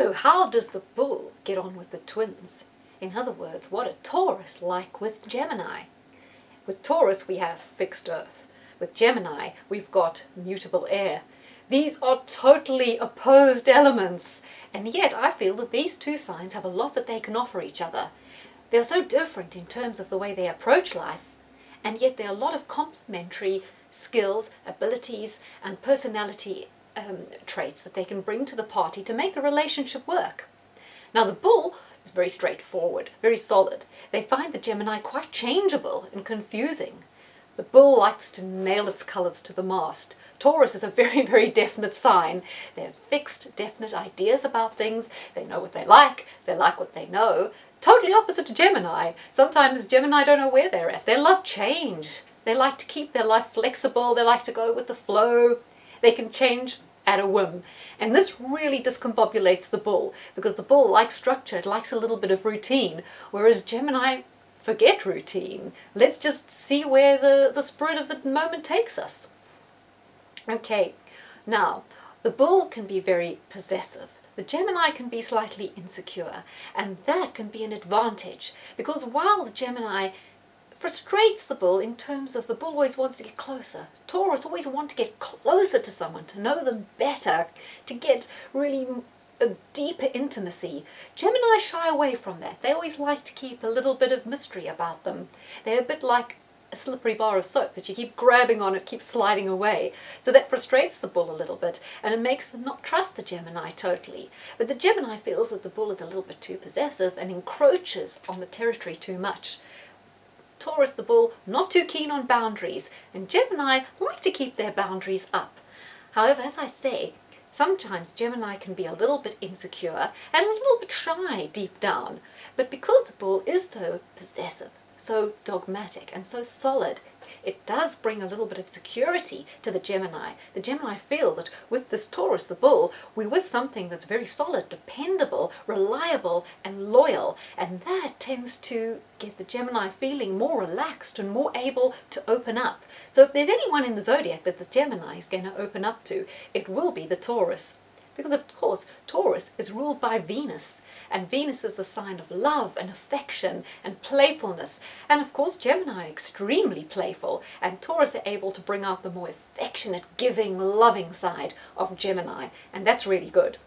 So how does the bull get on with the twins? In other words, what are Taurus like with Gemini? With Taurus we have fixed earth. With Gemini we've got mutable air. These are totally opposed elements, and yet I feel that these two signs have a lot that they can offer each other. They're so different in terms of the way they approach life, and yet there are a lot of complementary skills, abilities, and personality traits that they can bring to the party to make the relationship work. Now the bull is very straightforward, very solid. They find the Gemini quite changeable and confusing. The bull likes to nail its colours to the mast. Taurus is a very, very definite sign. They have fixed, definite ideas about things. They know what they like what they know. Totally opposite to Gemini. Sometimes Gemini don't know where they're at. They love change. They like to keep their life flexible. They like to go with the flow. They can change at a whim. And this really discombobulates the bull, because the bull likes structure, it likes a little bit of routine, whereas Gemini, forget routine. Let's just see where the spirit of the moment takes us. Okay, now, the bull can be very possessive. The Gemini can be slightly insecure, and that can be an advantage, because while the Gemini frustrates the bull in terms of the bull always wants to get closer. Taurus always want to get closer to someone, to know them better, to get really a deeper intimacy. Gemini shy away from that. They always like to keep a little bit of mystery about them. They're a bit like a slippery bar of soap that you keep grabbing on, it keeps sliding away. So that frustrates the bull a little bit, and it makes them not trust the Gemini totally. But the Gemini feels that the bull is a little bit too possessive and encroaches on the territory too much. Taurus, the bull, not too keen on boundaries, and Gemini like to keep their boundaries up. However, as I say, sometimes Gemini can be a little bit insecure and a little bit shy deep down. But because the bull is so possessive, so dogmatic and so solid, it does bring a little bit of security to the Gemini. The Gemini feel that with this Taurus, the bull, we're with something that's very solid, dependable, reliable and loyal, and that tends to get the Gemini feeling more relaxed and more able to open up. So if there's anyone in the zodiac that the Gemini is going to open up to, it will be the Taurus. Because of course, Taurus is ruled by Venus, and Venus is the sign of love and affection and playfulness. And of course, Gemini are extremely playful, and Taurus are able to bring out the more affectionate, giving, loving side of Gemini, and that's really good.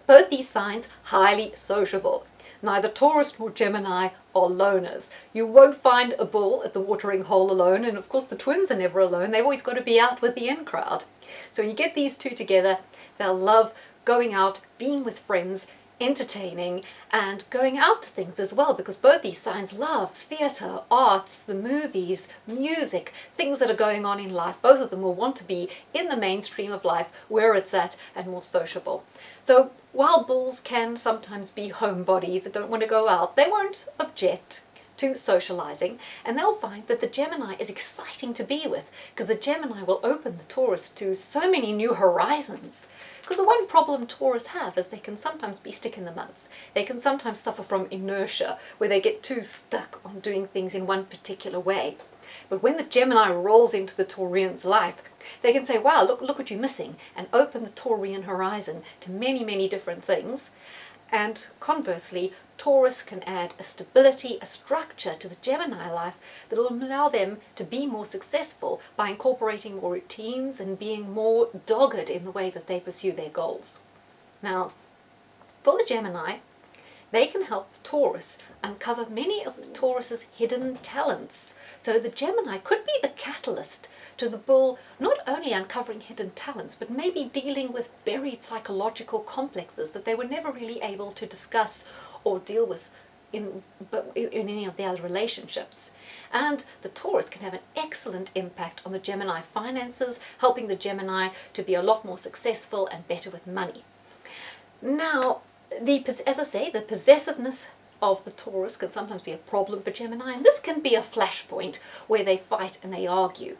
Both these signs highly sociable. Neither Taurus nor Gemini are loners. You won't find a bull at the watering hole alone, and of course the twins are never alone. They've always got to be out with the in crowd. So you get these two together, they'll love going out, being with friends, entertaining, and going out to things as well, because both these signs love theatre, arts, the movies, music, things that are going on in life. Both of them will want to be in the mainstream of life, where it's at, and more sociable. So while bulls can sometimes be homebodies that don't want to go out, they won't object to socializing, and they'll find that the Gemini is exciting to be with, because the Gemini will open the Taurus to so many new horizons. Because the one problem Taurus have is they can sometimes be stick in the muds. They can sometimes suffer from inertia, where they get too stuck on doing things in one particular way. But when the Gemini rolls into the Taurian's life, they can say, wow, look what you're missing, and open the Taurian horizon to many, many different things. And conversely, Taurus can add a stability, a structure to the Gemini life that will allow them to be more successful by incorporating more routines and being more dogged in the way that they pursue their goals. Now, for the Gemini, they can help the Taurus uncover many of the Taurus's hidden talents. So the Gemini could be the catalyst to the bull, not only uncovering hidden talents, but maybe dealing with buried psychological complexes that they were never really able to discuss or deal with in any of the other relationships. And the Taurus can have an excellent impact on the Gemini finances, helping the Gemini to be a lot more successful and better with money. Now, as I say, the possessiveness of the Taurus can sometimes be a problem for Gemini, and this can be a flashpoint where they fight and they argue.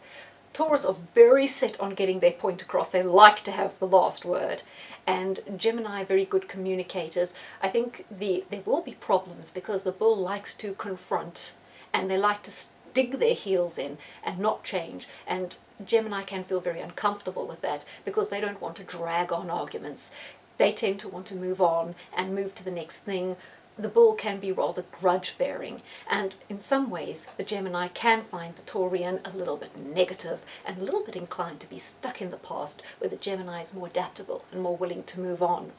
Taurus are very set on getting their point across. They like to have the last word. And Gemini are very good communicators. I think there will be problems because the bull likes to confront, and they like to dig their heels in and not change. And Gemini can feel very uncomfortable with that because they don't want to drag on arguments. They tend to want to move on and move to the next thing. The bull can be rather grudge-bearing, and in some ways the Gemini can find the Taurian a little bit negative and a little bit inclined to be stuck in the past, where the Gemini is more adaptable and more willing to move on.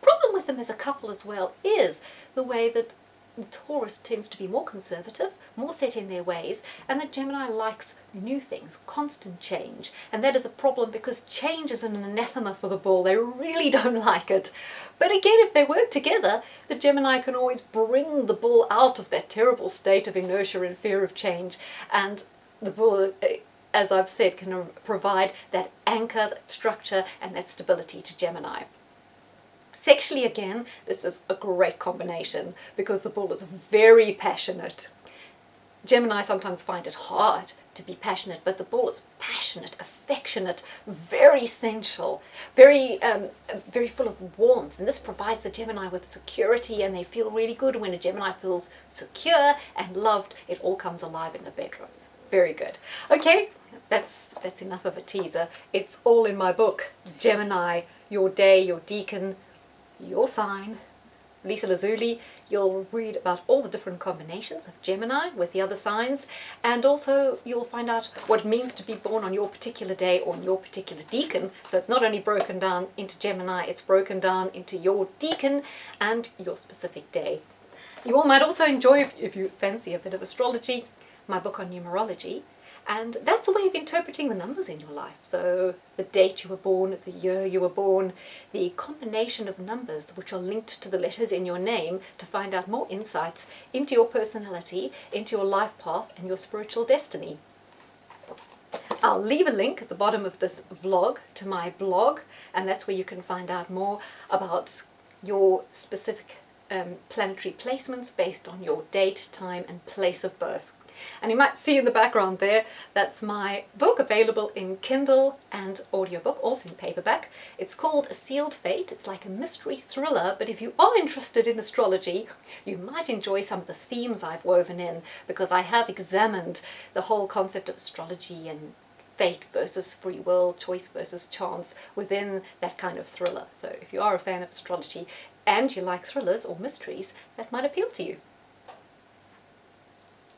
Problem with them as a couple as well is the way that the Taurus tends to be more conservative, more set in their ways, and the Gemini likes new things, constant change. And that is a problem because change is an anathema for the bull. They really don't like it. But again, if they work together, the Gemini can always bring the bull out of that terrible state of inertia and fear of change. And the bull, as I've said, can provide that anchor, that structure, and that stability to Gemini. Sexually, again, this is a great combination because the bull is very passionate. Gemini sometimes find it hard to be passionate, but the bull is passionate, affectionate, very sensual, very full of warmth. And this provides the Gemini with security, and they feel really good. When a Gemini feels secure and loved, it all comes alive in the bedroom. Very good. Okay, that's enough of a teaser. It's all in my book, Gemini, Your Day, Your Deacon, Your Sign, Lisa Lazuli. You'll read about all the different combinations of Gemini with the other signs, and also you'll find out what it means to be born on your particular day or on your particular deacon. So it's not only broken down into Gemini, it's broken down into your deacon and your specific day. You all might also enjoy, if you fancy a bit of astrology, my book on numerology. And that's a way of interpreting the numbers in your life. So the date you were born, the year you were born, the combination of numbers which are linked to the letters in your name to find out more insights into your personality, into your life path and your spiritual destiny. I'll leave a link at the bottom of this vlog to my blog, and that's where you can find out more about your specific planetary placements based on your date, time and place of birth. And you might see in the background there, that's my book, available in Kindle and audiobook, also in paperback. It's called A Sealed Fate. It's like a mystery thriller, but if you are interested in astrology, you might enjoy some of the themes I've woven in, because I have examined the whole concept of astrology and fate versus free will, choice versus chance within that kind of thriller. So if you are a fan of astrology and you like thrillers or mysteries, that might appeal to you.